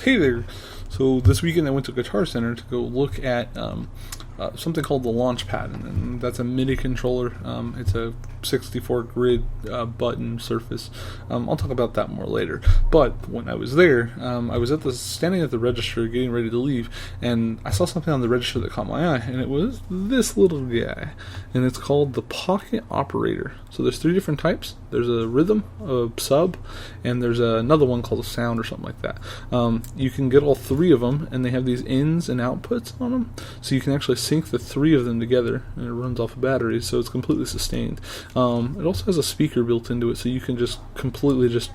Hey there. So this weekend I went to Guitar Center to go look at something called the Launchpad, and that's a MIDI controller. It's a 64 grid button surface. I'll talk about that more later. But when I was there, I was standing at the register getting ready to leave, and I saw something on the register that caught my eye, and it was this little guy, and it's called the Pocket Operator. So there's 3 different types. There's a rhythm, a sub, and there's another one called a sound or something like that. You can get all 3 of them, and they have these ins and outputs on them, so you can actually sync the 3 of them together, and it runs off a battery, so it's completely sustained. It also has a speaker built into it, so you can just completely just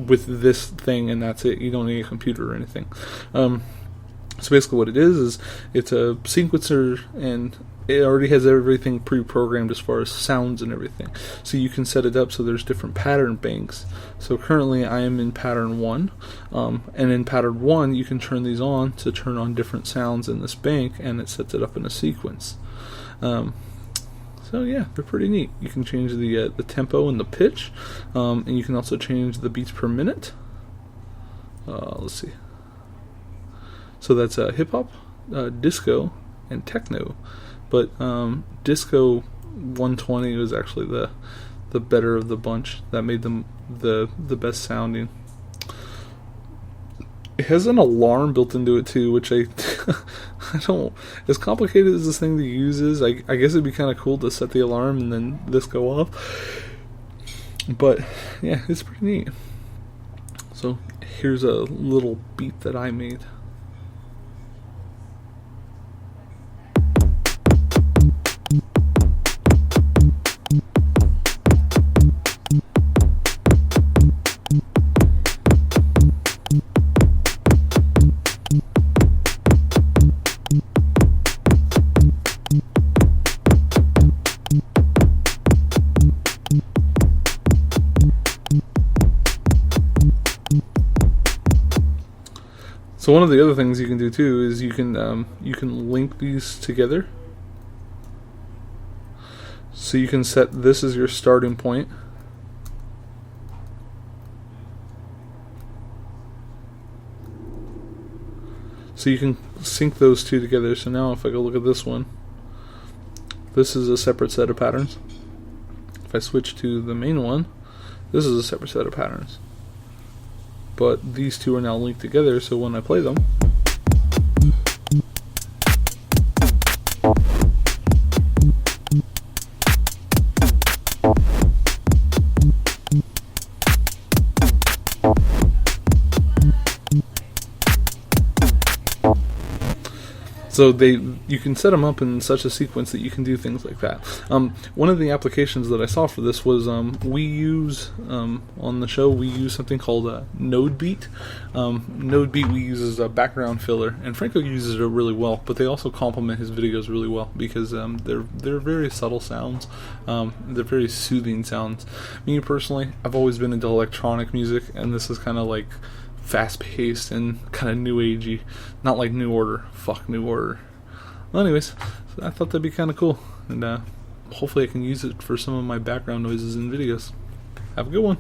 with this thing, and that's it. You don't need a computer or anything. So basically what it is it's a sequencer, and it already has everything pre-programmed as far as sounds and everything. So you can set it up so there's different pattern banks. So currently I am in pattern 1, and in pattern 1 you can turn these on to turn on different sounds in this bank, and it sets it up in a sequence. So yeah, they're pretty neat. You can change the tempo and the pitch, and you can also change the beats per minute. Let's see. So that's hip hop, disco, and techno. But disco 120 was actually the better of the bunch. That made them the best sounding. It has an alarm built into it too, which I don't. As complicated as this thing to use is, I guess it'd be kind of cool to set the alarm and then this go off. But yeah, it's pretty neat. So here's a little beat that I made. So one of the other things you can do too is you can link these together. So you can set this as your starting point. So you can sync those 2 together. So now if I go look at this one, this is a separate set of patterns. If I switch to the main one, this is a separate set of patterns. But these 2 are now linked together, so when I play them, so you can set them up in such a sequence that you can do things like that. One of the applications that I saw for this was we use on the show we use something called a Node Beat. Node Beat we use as a background filler, and Franco uses it really well. But they also complement his videos really well because they're very subtle sounds. They're very soothing sounds. Me personally, I've always been into electronic music, and this is kind of like fast-paced and kind of new agey, not like New Order. Fuck New Order. Well, anyways, so I thought that'd be kind of cool, and hopefully I can use it for some of my background noises in videos. Have a good one.